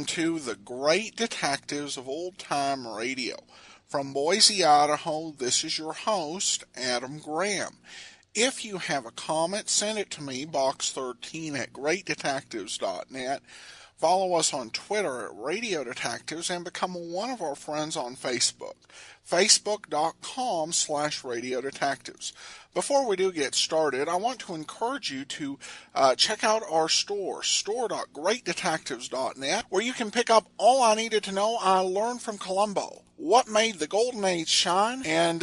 to the Great Detectives of Old Time Radio. From Boise, Idaho, this is your host, Adam Graham. If you have a comment, send it to me, box 13 at greatdetectives.net. Follow us on Twitter at Radio Detectives and become one of our friends on Facebook, facebook.com/Radio Detectives. Before we do get started, I want to encourage you to check out our store, store.greatdetectives.net, where you can pick up all I needed to know I learned from Columbo, what made the Golden Age shine, and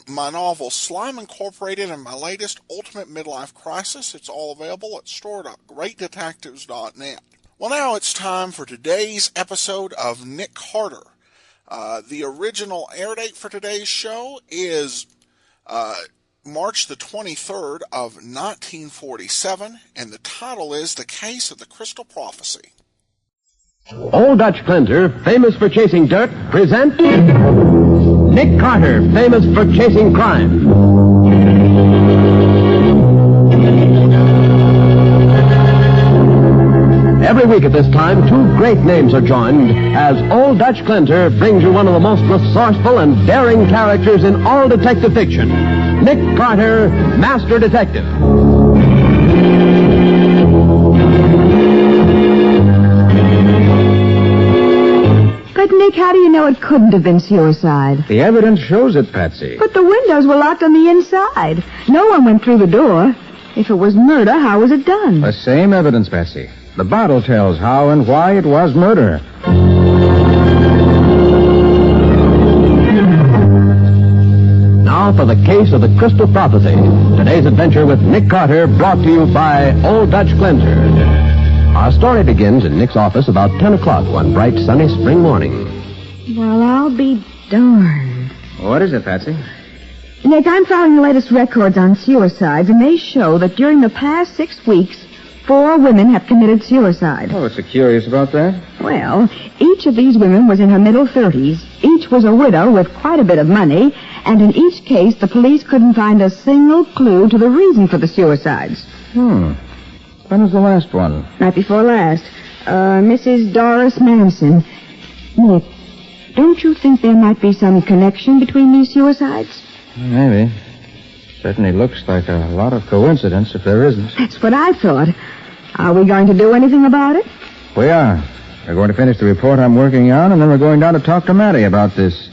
my novel Slime Incorporated and my latest Ultimate Midlife Crisis. It's all available at store.greatdetectives.net. Well, now it's time for today's episode of Nick Carter. The original air date for today's show is March the 23rd of 1947, and the title is The Case of the Crystal Prophecy. Old Dutch Cleanser, famous for chasing dirt, presents Nick Carter, famous for chasing crime. Every week at this time, two great names are joined as Old Dutch Cleanser brings you one of the most resourceful and daring characters in all detective fiction, Nick Carter, Master Detective. But, Nick, how do you know it couldn't have been suicide? The evidence shows it, Patsy. But the windows were locked on the inside. No one went through the door. If it was murder, how was it done? The same evidence, Patsy. The bottle tells how and why it was murder. Now for the case of the Crystal Prophecy. Today's adventure with Nick Carter, brought to you by Old Dutch Cleanser. Our story begins in Nick's office about 10 o'clock one bright, sunny spring morning. Well, I'll be darned. What is it, Patsy? Nick, I'm following the latest records on suicides, and they show that during the past 6 weeks, 4 women have committed suicide. Oh, what's so curious about that? Well, each of these women was in her middle 30s. Each was a widow with quite a bit of money, and in each case, the police couldn't find a single clue to the reason for the suicides. When was the last one? Night before last. Mrs. Doris Manson. Nick, don't you think there might be some connection between these suicides? Maybe. Certainly looks like a lot of coincidence if there isn't. That's what I thought. Are we going to do anything about it? We are. We're going to finish the report I'm working on, and then we're going down to talk to Matty about this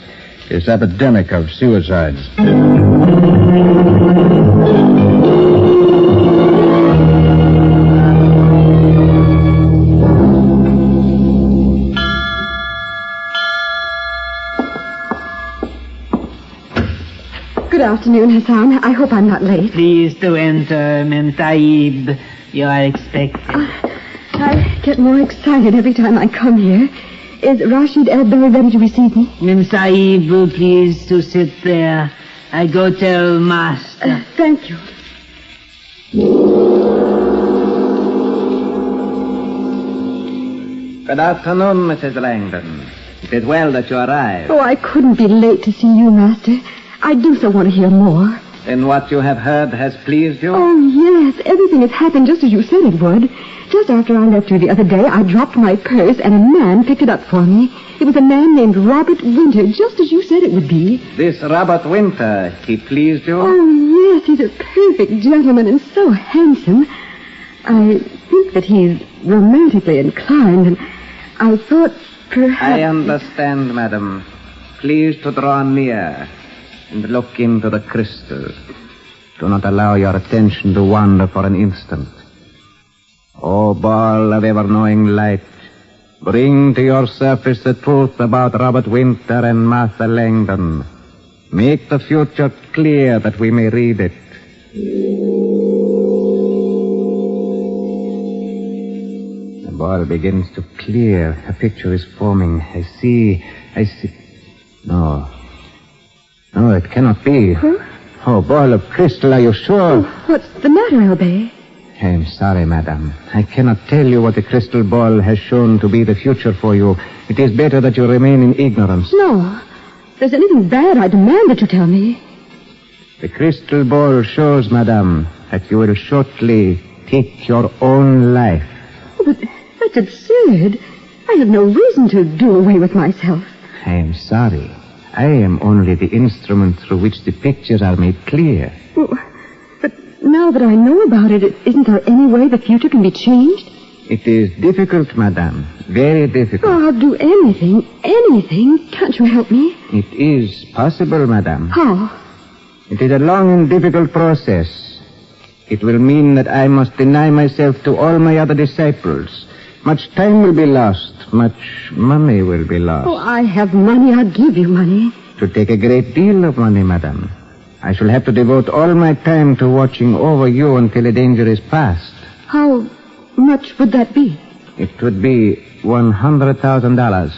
epidemic of suicides. Good afternoon, Hassan. I hope I'm not late. Please to enter, Mem Taib. You are expected. I get more excited every time I come here. Is Rashid El-Bey ready to receive me? Mem Saib, please to sit there. I go tell Master. Thank you. Good afternoon, Mrs. Langdon. It is well that you arrived. Oh, I couldn't be late to see you, Master. I do so want to hear more. And what you have heard has pleased you? Oh, yes. Everything has happened just as you said it would. Just after I left you the other day, I dropped my purse and a man picked it up for me. It was a man named Robert Winter, just as you said it would be. This Robert Winter, he pleased you? Oh, yes. He's a perfect gentleman and so handsome. I think that he's romantically inclined, and I thought perhaps... I understand, madam. Please to draw near and look into the crystal. Do not allow your attention to wander for an instant. O ball of ever-knowing light, bring to your surface the truth about Robert Winter and Martha Langdon. Make the future clear that we may read it. The ball begins to clear. A picture is forming. I see. No, it cannot be. Huh? Oh, ball of crystal, are you sure? Oh, what's the matter, Albay? I'm sorry, madam. I cannot tell you what the crystal ball has shown to be the future for you. It is better that you remain in ignorance. No. If there's anything bad, I demand that you tell me. The crystal ball shows, madam, that you will shortly take your own life. Oh, but that's absurd. I have no reason to do away with myself. I am sorry. I am only the instrument through which the pictures are made clear. Oh, but now that I know about it, isn't there any way the future can be changed? It is difficult, madame. Very difficult. Oh, I'll do anything. Anything. Can't you help me? It is possible, madame. How? It is a long and difficult process. It will mean that I must deny myself to all my other disciples. Much time will be lost. Much money will be lost. Oh, I have money. I'll give you money. To take a great deal of money, madame. I shall have to devote all my time to watching over you until the danger is past. How much would that be? It would be $100,000.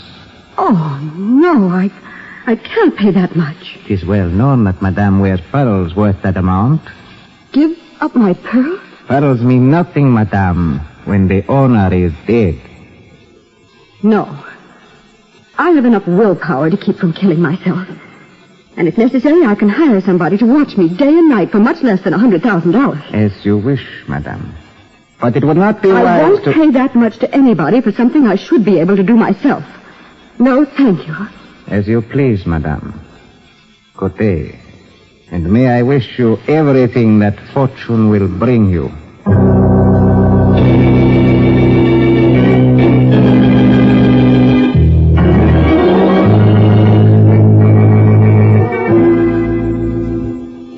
Oh, no, I can't pay that much. It is well known that madame wears pearls worth that amount. Give up my pearls? Pearls mean nothing, madame, when the owner is dead. No. I have enough willpower to keep from killing myself. And if necessary, I can hire somebody to watch me day and night for much less than $100,000. As you wish, madame. But it would not be I wise won't pay that much to anybody for something I should be able to do myself. No, thank you. As you please, madame. Good day. And may I wish you everything that fortune will bring you.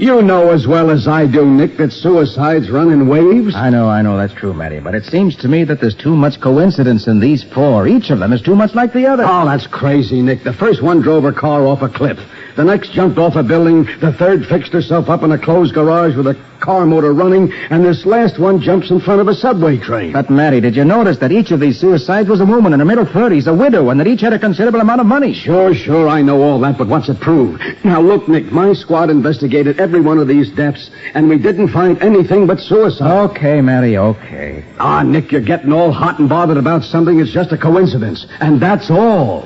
You know as well as I do, Nick, that suicides run in waves. I know, that's true, Matty. But it seems to me that there's too much coincidence in these four. Each of them is too much like the other. Oh, that's crazy, Nick. The first one drove her car off a cliff. The next jumped off a building. The third fixed herself up in a closed garage with a car motor running. And this last one jumps in front of a subway train. But, Matty, did you notice that each of these suicides was a woman in her middle 30s, a widow, and that each had a considerable amount of money? Sure, I know all that, but what's it prove? Now, look, Nick, my squad investigated every one of these deaths, and we didn't find anything but suicide. Okay, Matty, okay. Ah, Nick, you're getting all hot and bothered about something that's just a coincidence. And that's all.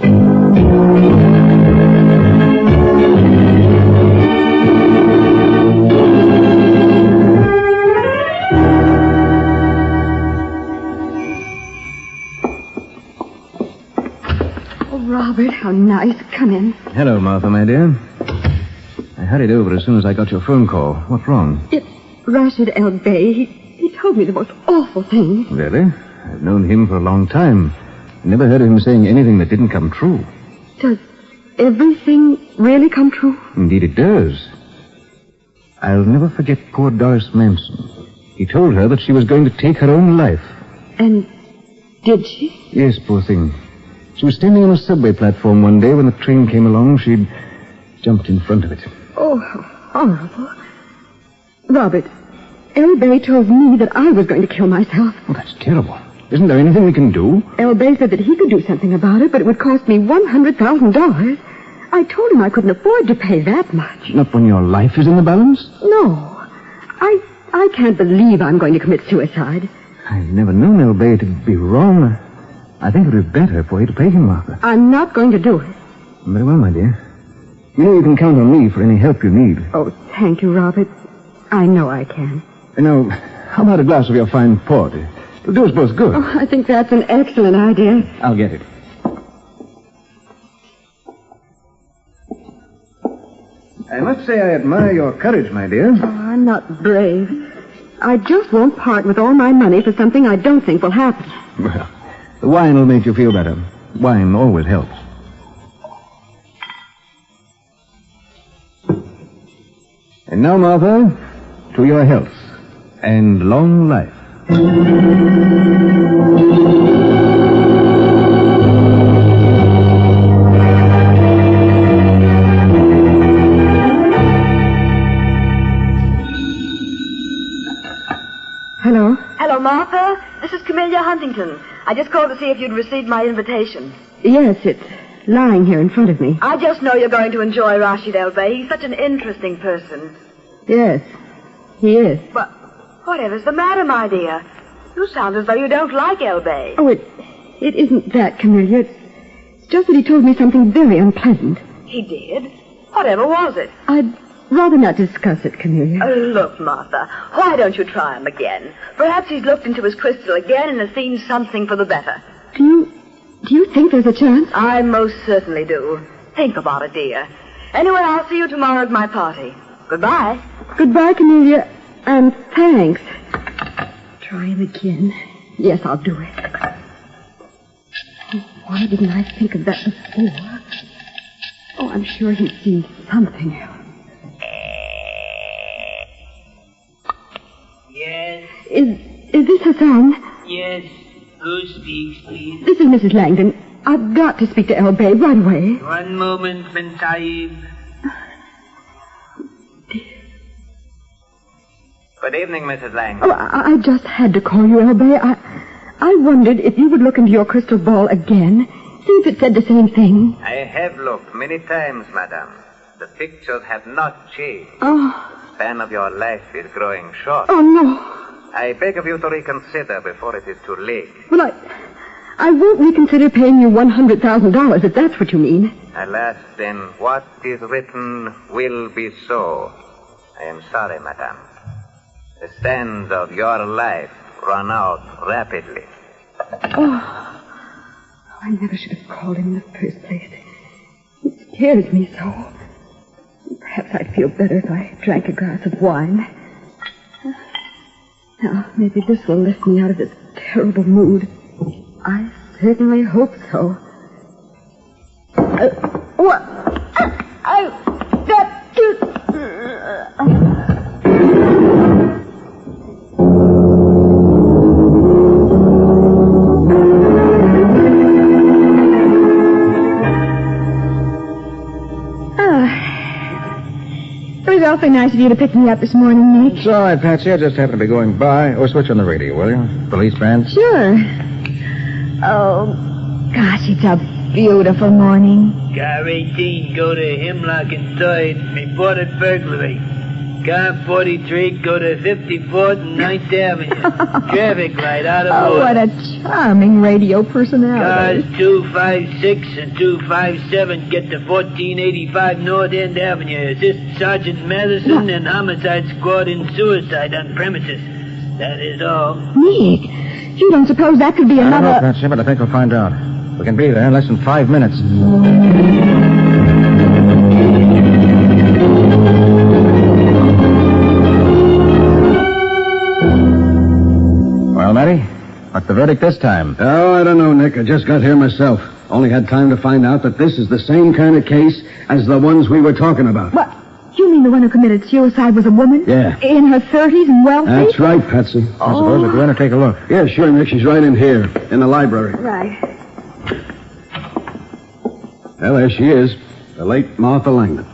Robert, how nice. Come in. Hello, Martha, my dear. I hurried over as soon as I got your phone call. What's wrong? It's Rashid El Bey. He told me the most awful thing. Really? I've known him for a long time. Never heard of him saying anything that didn't come true. Does everything really come true? Indeed it does. I'll never forget poor Doris Manson. He told her that she was going to take her own life. And did she? Yes, poor thing. She was standing on a subway platform one day when the train came along. She'd jumped in front of it. Oh, how horrible. Robert, El Bey told me that I was going to kill myself. Oh, that's terrible. Isn't there anything we can do? El Bey said that he could do something about it, but it would cost me $100,000. I told him I couldn't afford to pay that much. Not when your life is in the balance? No. I can't believe I'm going to commit suicide. I've never known El Bey to be wrong. I think it would be better for you to pay him, Martha. I'm not going to do it. Very well, my dear. You know you can count on me for any help you need. Oh, thank you, Robert. I know I can. Now, how about a glass of your fine port? It'll do us both good. Oh, I think that's an excellent idea. I'll get it. I must say I admire your courage, my dear. Oh, I'm not brave. I just won't part with all my money for something I don't think will happen. Well, the wine will make you feel better. Wine always helps. And now, Martha, to your health and long life. Hello? Hello, Martha. This is Camellia Huntington. I just called to see if you'd received my invitation. Yes, it's lying here in front of me. I just know you're going to enjoy Rashid El Bey. He's such an interesting person. Yes, he is. But whatever's the matter, my dear? You sound as though you don't like El Bey. Oh, it isn't that, Camellia. It's just that he told me something very unpleasant. He did? Whatever was it? I'd rather not discuss it, Camellia. Look, Martha, why don't you try him again? Perhaps he's looked into his crystal again and has seen something for the better. Do Do you think there's a chance? I most certainly do. Think about it, dear. Anyway, I'll see you tomorrow at my party. Goodbye. Goodbye, Camellia. And thanks. Try him again. Yes, I'll do it. Oh, why didn't I think of that before? Oh, I'm sure he's seen something else. Yes, Is this Hassan? yes. Who speaks, please? This is Mrs. Langdon. I've got to speak to El Babe right away. One moment, Ben Taib. Good evening, Mrs. Langdon. Oh, I just had to call you, El Babe. I wondered if you would look into your crystal ball again, see if it said the same thing. I have looked many times, madame. The pictures have not changed. Oh, The span of your life is growing short. oh no. I beg of you to reconsider before it is too late. Well, I won't reconsider paying you $100,000 if that's what you mean. Alas, then, what is written will be so. I am sorry, madame. The sands of your life run out rapidly. Oh, I never should have called him in the first place. It scares me so. Perhaps I'd feel better if I drank a glass of wine. Now, maybe this will lift me out of this terrible mood. I certainly hope so. What? I've got to... It was awfully nice of you to pick me up this morning, Nick. It's all right, Patsy. I just happened to be going by. Oh, switch on the radio, will you? Police band? Sure. Oh, gosh, it's a beautiful morning. Car 18, go to Hemlock and 3rd. Reported burglary. Car 43, go to 54th and 9th Avenue. Traffic light out of Oh, order. what a charming radio personality. Cars 256 and 257 get to 1485 North End Avenue. Assist Sergeant Madison and Homicide Squad in suicide on premises. That is all. Nick, you don't suppose that could be I don't know, another... Patsy, but I think we'll find out. We can be there in less than 5 minutes. Well, Matty, what's the verdict this time? Oh, I don't know, Nick. I just got here myself. Only had time to find out that this is the same kind of case as the ones we were talking about. What? You mean the one who committed suicide was a woman? Yeah. In her 30s and wealthy? That's right, Patsy. I suppose we'll go in and take a look. Yeah, sure, Nick. She's right in here, in the library. Right. Well, there she is. The late Martha Langdon.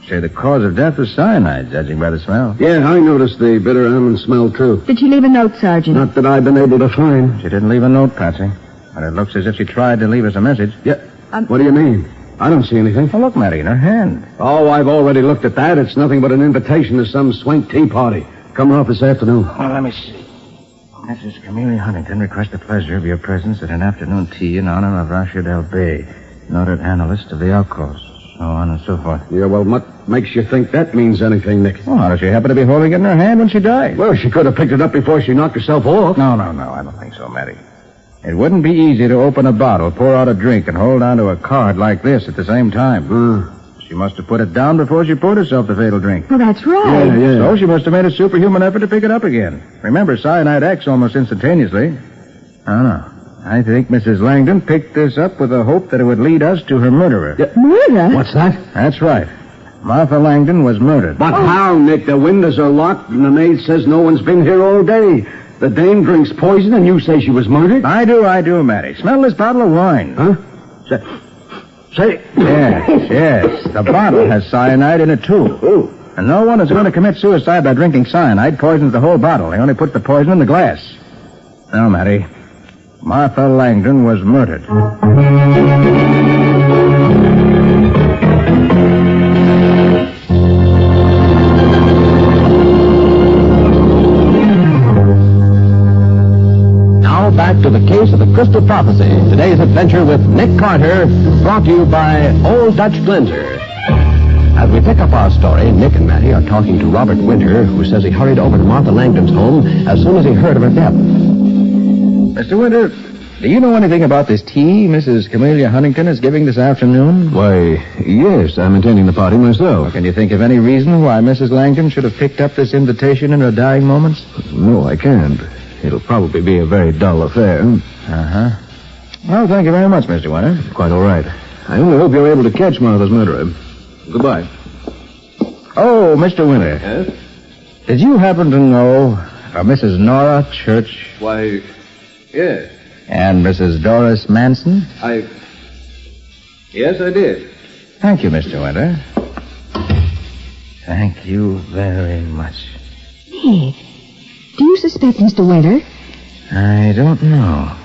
Say the cause of death was cyanide, judging by the smell. Yeah, I noticed the bitter almond smell, too. Did she leave a note, Sergeant? Not that I've been able to find. She didn't leave a note, Patsy. But it looks as if she tried to leave us a message. Yeah. What do you mean? I don't see anything. Oh, look, Matty, in her hand. Oh, I've already looked at that. It's nothing but an invitation to some swank tea party. Coming off this afternoon. Well, let me see. Mrs. Camellia Huntington requests the pleasure of your presence at an afternoon tea in honor of Rashid El Bey, noted analyst of the outcasts, so on and so forth. Yeah, well, what makes you think that means anything, Nick? Well, how does she happen to be holding it in her hand when she died? Well, she could have picked it up before she knocked herself off. No, I don't think so, Matty. It wouldn't be easy to open a bottle, pour out a drink, and hold onto a card like this at the same time. She must have put it down before she poured herself the fatal drink. Well, that's right. Yeah. So she must have made a superhuman effort to pick it up again. Remember, cyanide acts almost instantaneously. I don't know. I think Mrs. Langdon picked this up with the hope that it would lead us to her murderer. Murder? What's that? That's right. Martha Langdon was murdered. But how, Nick? The windows are locked, and the maid says no one's been here all day. The dame drinks poison, and you say she was murdered? I do, Matty. Smell this bottle of wine. Huh? Say... Yes. The bottle has cyanide in it, too. Oh. And no one is going to commit suicide by drinking cyanide. Poisons the whole bottle. They only put the poison in the glass. Now, Matty, Martha Langdon was murdered. Now back to the case of the Crystal Prophecy. Today's adventure with Nick Carter, brought to you by Old Dutch Cleanser. As we pick up our story, Nick and Matty are talking to Robert Winter, who says he hurried over to Martha Langdon's home as soon as he heard of her death. Mr. Winter, Do you know anything about this tea Mrs. Camellia Huntington is giving this afternoon? Why, yes, I'm attending the party myself. Can you think of any reason why Mrs. Langdon should have picked up this invitation in her dying moments? No, I can't. It'll probably be a very dull affair. Uh-huh. Well, thank you very much, Mr. Winter. Quite all right. I only hope you're able to catch Martha's murderer. Goodbye. Oh, Mr. Winter. Yes? Did you happen to know Mrs. Nora Church? Why, yes. And Mrs. Doris Manson? Yes, I did. Thank you, Mr. Winter. Thank you very much. Nick, do you suspect Mr. Winter? I don't know.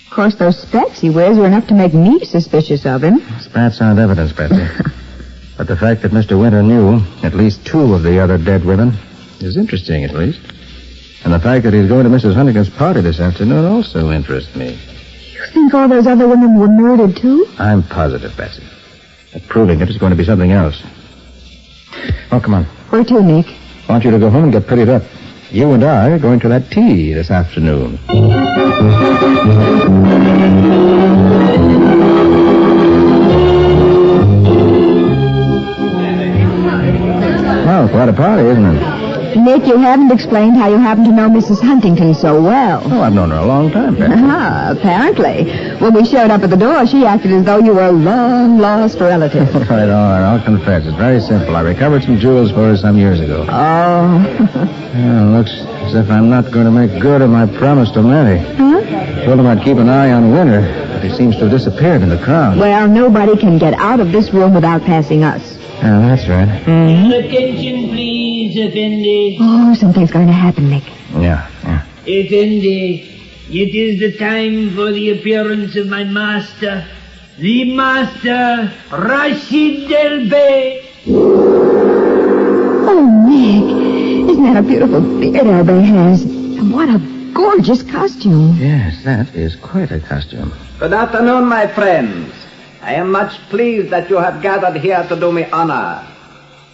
Of course, those specs he wears are enough to make me suspicious of him. Spats aren't evidence, Betsy. But the fact that Mr. Winter knew at least two of the other dead women is interesting, at least. And the fact that he's going to Mrs. Huntington's party this afternoon also interests me. You think all those other women were murdered, too? I'm positive, Betsy. But proving it is going to be something else. Oh, come on. Where to, Nick? I want you to go home and get prettied up. You and I are going to that tea this afternoon. Well, quite a party, isn't it? Nick, you haven't explained how you happen to know Mrs. Huntington so well. Oh, I've known her a long time, Betsy. Apparently. When we showed up at the door, she acted as though you were a long-lost relative. All right, I'll confess. It's very simple. I recovered some jewels for her some years ago. Oh. Well, looks as if I'm not going to make good on my promise to Matty. Huh? Told him I'd keep an eye on Winter, but he seems to have disappeared in the crowd. Well, nobody can get out of this room without passing us. Yeah, that's right. Attention, please, Effendi. Oh, something's going to happen, Nick. Yeah. Effendi, it is the time for the appearance of my master, the master, Rashid Del Bey. Oh, Nick, isn't that a beautiful beard Elbay has? And what a gorgeous costume. Yes, that is quite a costume. Good afternoon, my friends. I am much pleased that you have gathered here to do me honor.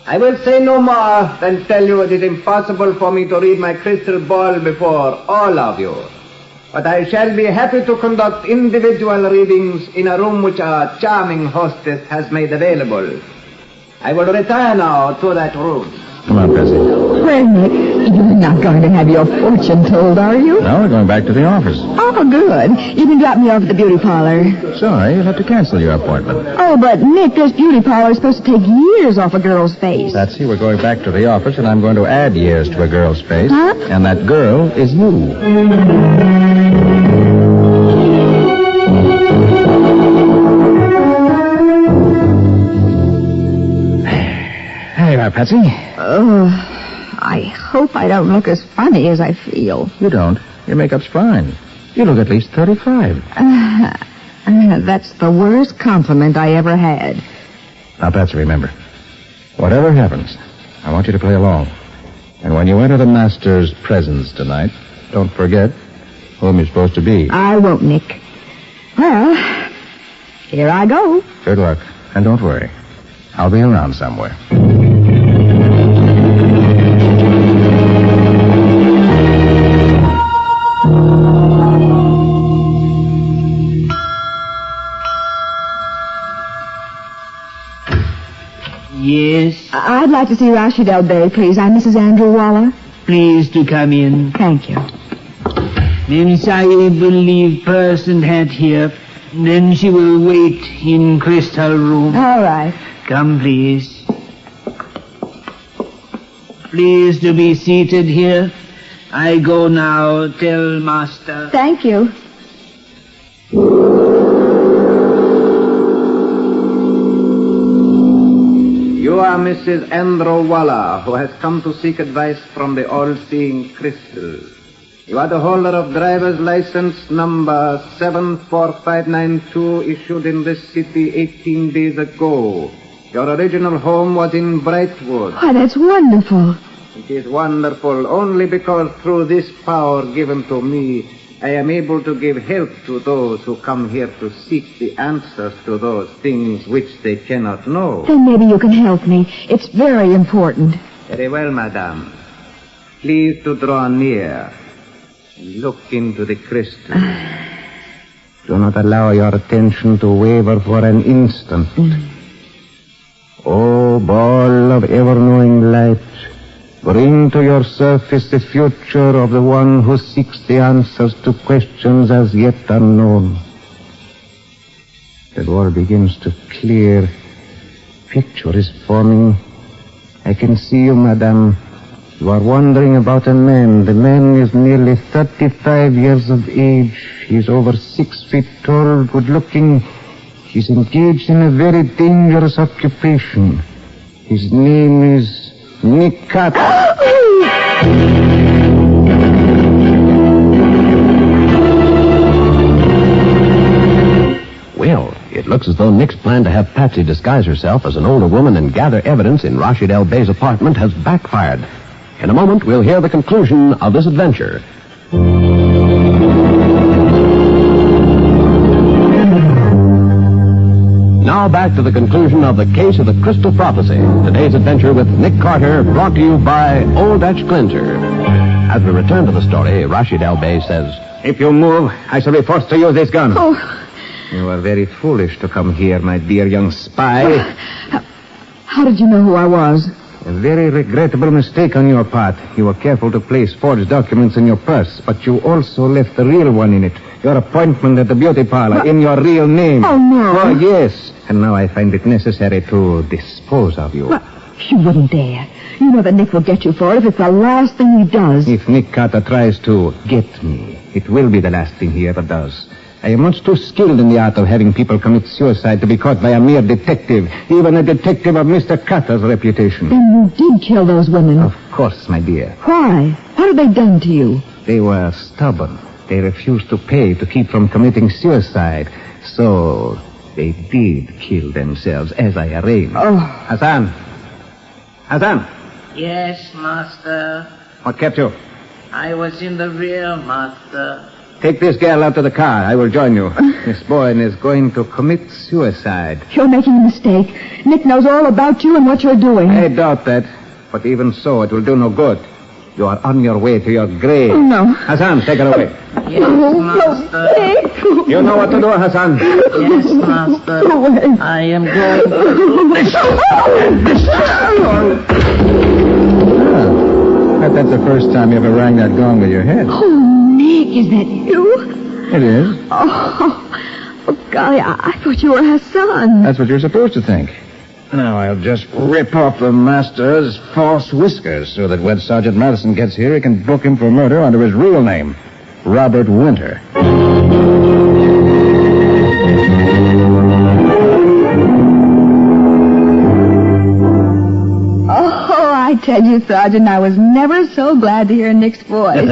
I will say no more than tell you it is impossible for me to read my crystal ball before all of you. But I shall be happy to conduct individual readings in a room which our charming hostess has made available. I will retire now to that room. Come on, Bessie. Well, Nick, you're not going to have your fortune told, are you? No, we're going back to the office. Oh, good. You can drop me off at the beauty parlor. Sorry, you'll have to cancel your appointment. Oh, but, Nick, this beauty parlor is supposed to take years off a girl's face. Patsy, we're going back to the office, and I'm going to add years to a girl's face. Huh? And that girl is you. There you are, Patsy. Oh, I hope I don't look as funny as I feel. You don't. Your makeup's fine. You look at least 35. That's the worst compliment I ever had. Now, Patsy, remember, whatever happens, I want you to play along. And when you enter the master's presence tonight, don't forget whom you're supposed to be. I won't, Nick. Well, here I go. Good luck. And don't worry. I'll be around somewhere. Yes, I'd like to see Rashid El Bey, please. I'm Mrs. Andrew Waller. please to come in. Thank you. Mem Sahib will leave purse and hat here. Then she will wait in crystal room. All right. Come, please. Please to be seated here. I go now. Tell master. Thank you. You are Mrs. Andrew Waller, who has come to seek advice from the all-seeing crystal. You are the holder of driver's license number 74592, issued in this city 18 days ago. Your original home was in Brightwood. Why, that's wonderful. It is wonderful only because through this power given to me, I am able to give help to those who come here to seek the answers to those things which they cannot know. Then maybe you can help me. It's very important. Very well, madame. Please to draw near. and look into the crystal. Do not allow your attention to waver for an instant. O ball of ever-knowing light, bring to your surface the future of the one who seeks the answers to questions as yet unknown. The wall begins to clear. Picture is forming. I can see you, madame. You are wondering about a man. The man is nearly 35 years of age. He is over 6 feet tall, good-looking. He's engaged in a very dangerous occupation. His name is Nick Carter. Well, it looks as though Nick's plan to have Patsy disguise herself as an older woman and gather evidence in Rashid El Bey's apartment has backfired. In a moment, we'll hear the conclusion of this adventure. Now back to the conclusion of the case of the Crystal Prophecy. Today's adventure with Nick Carter, brought to you by Old Dutch Cleanser. As we return to the story, Rashid El Bey says, If you move, I shall be forced to use this gun. Oh, You are very foolish to come here, my dear young spy. how did you know who I was? A very regrettable mistake on your part. You were careful to place forged documents in your purse, but you also left the real one in it. Your appointment at the beauty parlor in your real name. Oh, no. Oh, yes. And now I find it necessary to dispose of you. Well, you wouldn't dare. You know that Nick will get you for it if it's the last thing he does. If Nick Carter tries to get me, it will be the last thing he ever does. I am much too skilled in the art of having people commit suicide to be caught by a mere detective, even a detective of Mr. Carter's reputation. Then you did kill those women. Of course, my dear. Why? What have they done to you? They were stubborn. They refused to pay to keep from committing suicide. So they did kill themselves as I arranged. Oh. Hassan! Hassan! Yes, master. What kept you? I was in the rear, master. Take this girl out to the car. I will join you. Miss Boyne is going to commit suicide. You're making a mistake. Nick knows all about you and what you're doing. I doubt that. But even so, it will do no good. You are on your way to your grave. Oh, no. Hassan, take her away. Yes, master. Nick. You know what to do, Hassan. Yes, master. Go away. I am going Bet that's the first time you ever rang that gong with your head. Oh, Nick, is that you? It is. Oh, golly, I thought you were Hassan. That's what you're supposed to think. Now, I'll just rip off the master's false whiskers so that when Sergeant Madison gets here, he can book him for murder under his real name, Robert Winter. Oh, I tell you, Sergeant, I was never so glad to hear Nick's voice.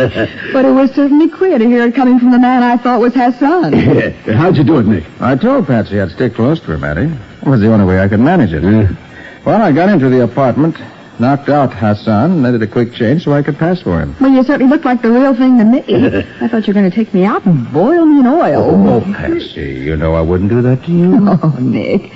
But it was certainly queer to hear it coming from the man I thought was Hassan. How'd you do it, Nick? I told Patsy I'd stick close to her, Matty. It was the only way I could manage it. Well, I got into the apartment, knocked out Hassan, made it a quick change so I could pass for him. Well, you certainly look like the real thing to me. I thought you were going to take me out and boil me in oil. Oh, Patsy, you know I wouldn't do that to you. Oh, Nick.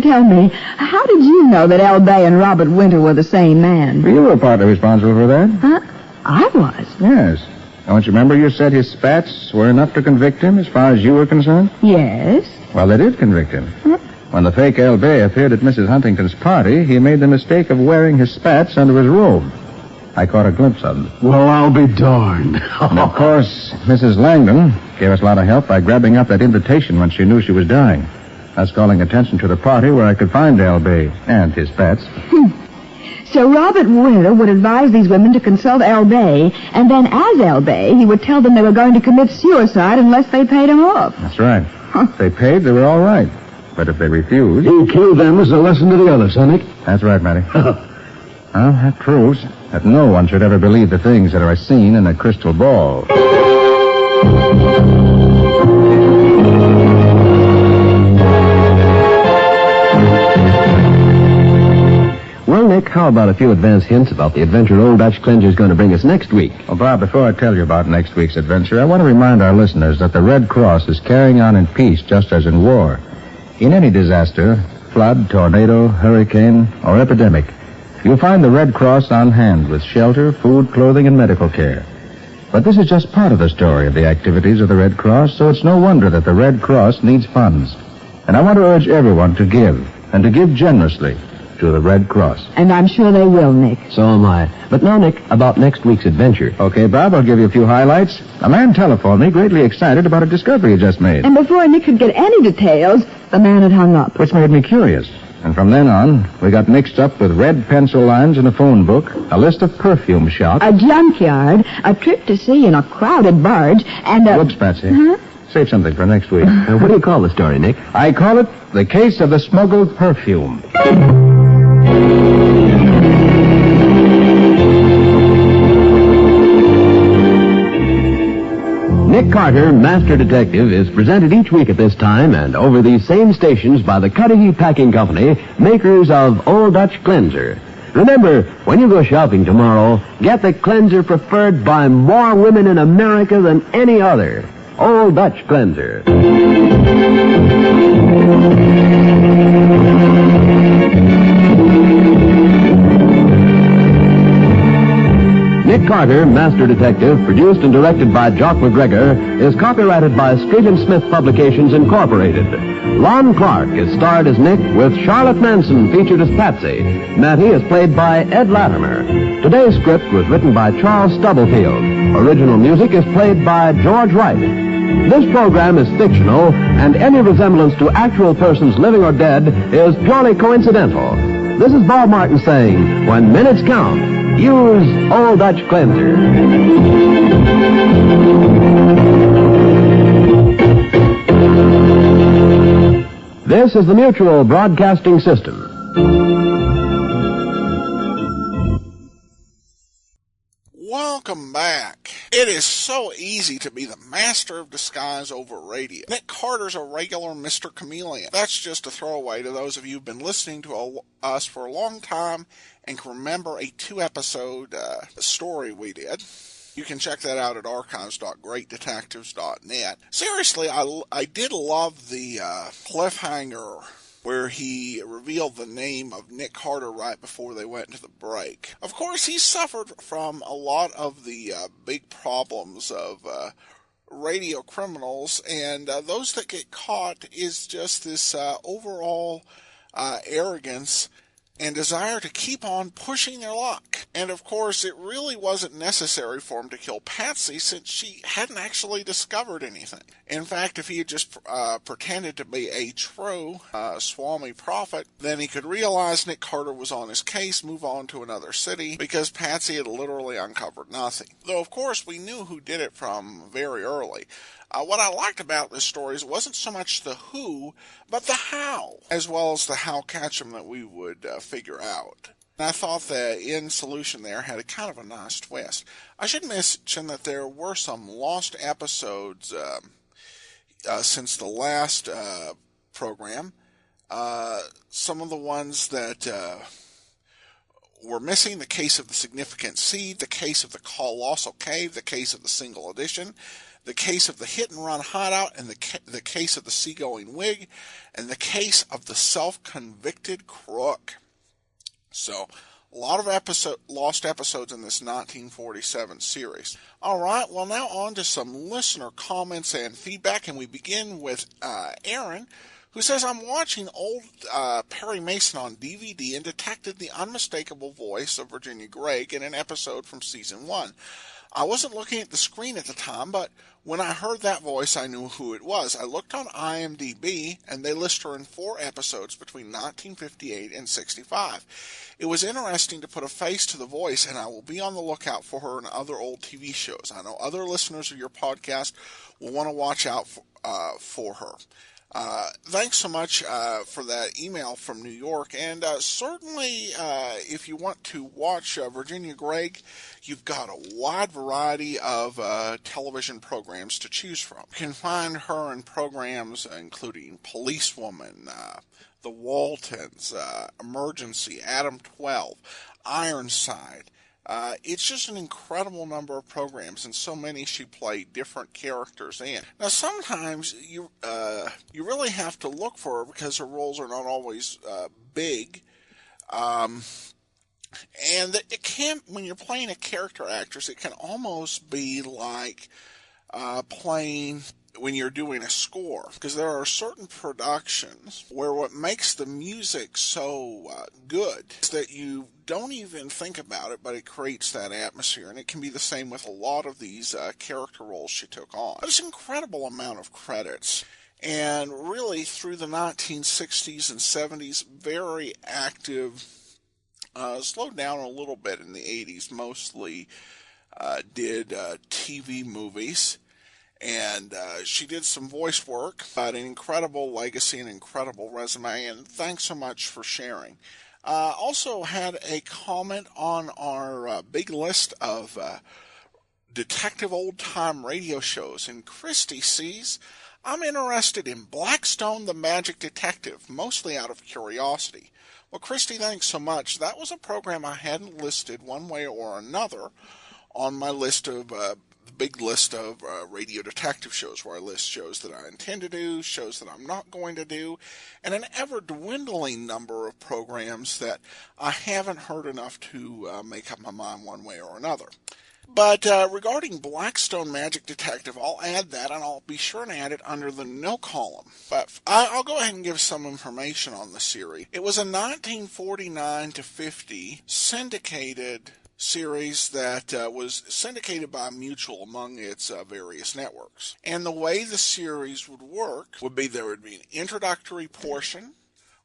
Tell me, how did you know that El Bey and Robert Winter were the same man? You were partly responsible for that. Huh? I was. Yes. Don't you remember you said his spats were enough to convict him as far as you were concerned? Yes. Well, they did convict him. Huh? When the fake El Bey appeared at Mrs. Huntington's party, he made the mistake of wearing his spats under his robe. I caught a glimpse of him. Well, I'll be darned. And of course, Mrs. Langdon gave us a lot of help by grabbing up that invitation when she knew she was dying. That's calling attention to the party where I could find El Bey and his spats. So Robert Winter would advise these women to consult El Bey, and then as El Bey, he would tell them they were going to commit suicide unless they paid him off. That's right. If they paid, they were all right. But if they refused... He killed them as a lesson to the others, huh, Nick? That's right, Matty. Well, that proves that no one should ever believe the things that are seen in a crystal ball. Well, Nick, how about a few advance hints about the adventure Old Dutch Cleanser's going to bring us next week? Well, Bob, before I tell you about next week's adventure, I want to remind our listeners that the Red Cross is carrying on in peace just as in war. In any disaster, flood, tornado, hurricane, or epidemic, you'll find the Red Cross on hand with shelter, food, clothing, and medical care. But this is just part of the story of the activities of the Red Cross, so it's no wonder that the Red Cross needs funds. And I want to urge everyone to give, and to give generously, to the Red Cross. And I'm sure they will, Nick. So am I. But now, Nick, about next week's adventure. Okay, Bob, I'll give you a few highlights. A man telephoned me greatly excited about a discovery he just made. And before Nick could get any details, the man had hung up. Which made me curious. And from then on, we got mixed up with red pencil lines in a phone book, a list of perfume shops. A junkyard, a trip to sea in a crowded barge, and a... Whoops, Patsy. Huh? Save something for next week. What do you call the story, Nick? I call it The Case of the Smuggled Perfume. Nick Carter, Master Detective, is presented each week at this time and over these same stations by the Cudahy Packing Company, makers of Old Dutch Cleanser. Remember, when you go shopping tomorrow, get the cleanser preferred by more women in America than any other. Old Dutch Cleanser. Nick Carter, Master Detective, produced and directed by Jock McGregor, is copyrighted by Street and Smith Publications, Incorporated. Lon Clark is starred as Nick, with Charlotte Manson featured as Patsy. Mattie is played by Ed Latimer. Today's script was written by Charles Stubblefield. Original music is played by George Wright. This program is fictional, and any resemblance to actual persons living or dead is purely coincidental. This is Bob Martin saying, when minutes count, use Old Dutch Cleanser. This is the Mutual Broadcasting System. Welcome back. It is so easy to be the master of disguise over radio. Nick Carter's a regular Mr. Chameleon. That's just a throwaway to those of you who've been listening to us for a long time and can remember a 2-episode story we did. You can check that out at archives.greatdetectives.net. Seriously, I did love the cliffhanger where he revealed the name of Nick Carter right before they went to the break. Of course, he suffered from a lot of the big problems of radio criminals, and those that get caught is just this overall arrogance and desire to keep on pushing their luck. And of course, it really wasn't necessary for him to kill Patsy since she hadn't actually discovered anything. In fact, if he had just pretended to be a true Swami prophet, then he could realize Nick Carter was on his case, move on to another city, because Patsy had literally uncovered nothing. Though, of course, we knew who did it from very early. What I liked about this story is it wasn't so much the who, but the how, as well as the how catch 'em that we would figure out. And I thought the end solution there had a kind of a nice twist. I should mention that there were some lost episodes since the last program. Some of the ones that were missing: the case of the significant seed, the case of the colossal cave, the case of the single edition, the case of the hit-and-run hideout, and the case of the seagoing wig, and the case of the self-convicted crook. So, a lot of lost episodes in this 1947 series. All right, well, now on to some listener comments and feedback, and we begin with Aaron, who says, I'm watching old Perry Mason on DVD and detected the unmistakable voice of Virginia Gregg in an episode from Season 1. I wasn't looking at the screen at the time, but when I heard that voice, I knew who it was. I looked on IMDb, and they list her in 4 episodes between 1958 and 65. It was interesting to put a face to the voice, and I will be on the lookout for her in other old TV shows. I know other listeners of your podcast will want to watch out for her. Thanks so much for that email from New York, and certainly if you want to watch Virginia Gregg, you've got a wide variety of television programs to choose from. You can find her in programs including Policewoman, The Waltons, Emergency, Adam 12, Ironside. It's just an incredible number of programs, and so many she played different characters in. Now, sometimes you really have to look for her because her roles are not always big. And it can, when you're playing a character actress, it can almost be like playing when you're doing a score, because there are certain productions where what makes the music so good is that you don't even think about it, but it creates that atmosphere. And it can be the same with a lot of these character roles she took on. There's an incredible amount of credits. And really, through the 1960s and 70s, very active, slowed down a little bit in the 80s, mostly did TV movies. And she did some voice work, but an incredible legacy and incredible resume, and thanks so much for sharing. Also had a comment on our big list of detective old-time radio shows, and Christy sees, I'm interested in Blackstone the Magic Detective, mostly out of curiosity. Well, Christy, thanks so much. That was a program I hadn't listed one way or another on my list of big list of radio detective shows, where I list shows that I intend to do, shows that I'm not going to do, and an ever-dwindling number of programs that I haven't heard enough to make up my mind one way or another. But regarding Blackstone Magic Detective, I'll add that, and I'll be sure to add it under the no column. But I'll go ahead and give some information on the series. It was a 1949 to 50 syndicated series that was syndicated by Mutual among its various networks. And the way the series would work would be there would be an introductory portion,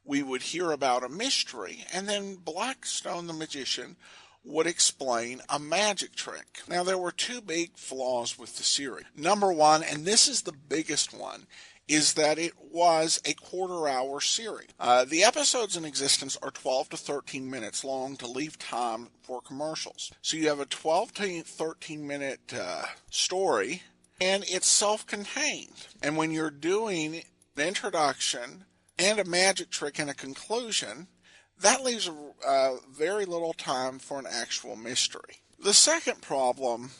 we would hear about a mystery, and then Blackstone the Magician would explain a magic trick. Now, there were two big flaws with the series. Number one, and this is the biggest one, is that it was a quarter-hour series. The episodes in existence are 12 to 13 minutes long to leave time for commercials. So you have a 12 to 13-minute story, and it's self-contained. And when you're doing an introduction and a magic trick and a conclusion, that leaves very little time for an actual mystery. The second problem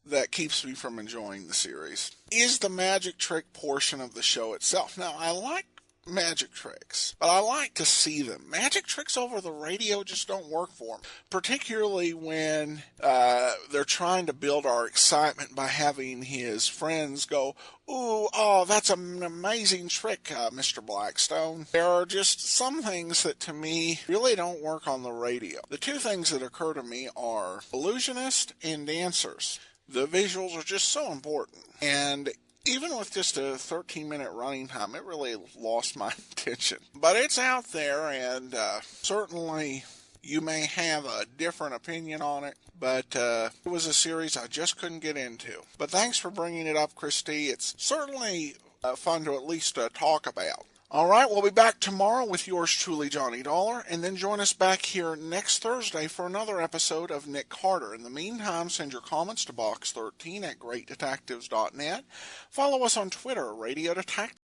that keeps me from enjoying the series is the magic trick portion of the show itself. Now, I like magic tricks, but I like to see them. Magic tricks over the radio just don't work for me, particularly when they're trying to build our excitement by having his friends go, ooh, oh, that's an amazing trick, Mr. Blackstone. There are just some things that, to me, really don't work on the radio. The two things that occur to me are illusionists and dancers. The visuals are just so important. And even with just a 13-minute running time, it really lost my attention. But it's out there, and certainly you may have a different opinion on it, but it was a series I just couldn't get into. But thanks for bringing it up, Christy. It's certainly fun to at least talk about. All right, we'll be back tomorrow with yours truly, Johnny Dollar, and then join us back here next Thursday for another episode of Nick Carter. In the meantime, send your comments to box13 at greatdetectives.net. Follow us on Twitter, Radio Detective.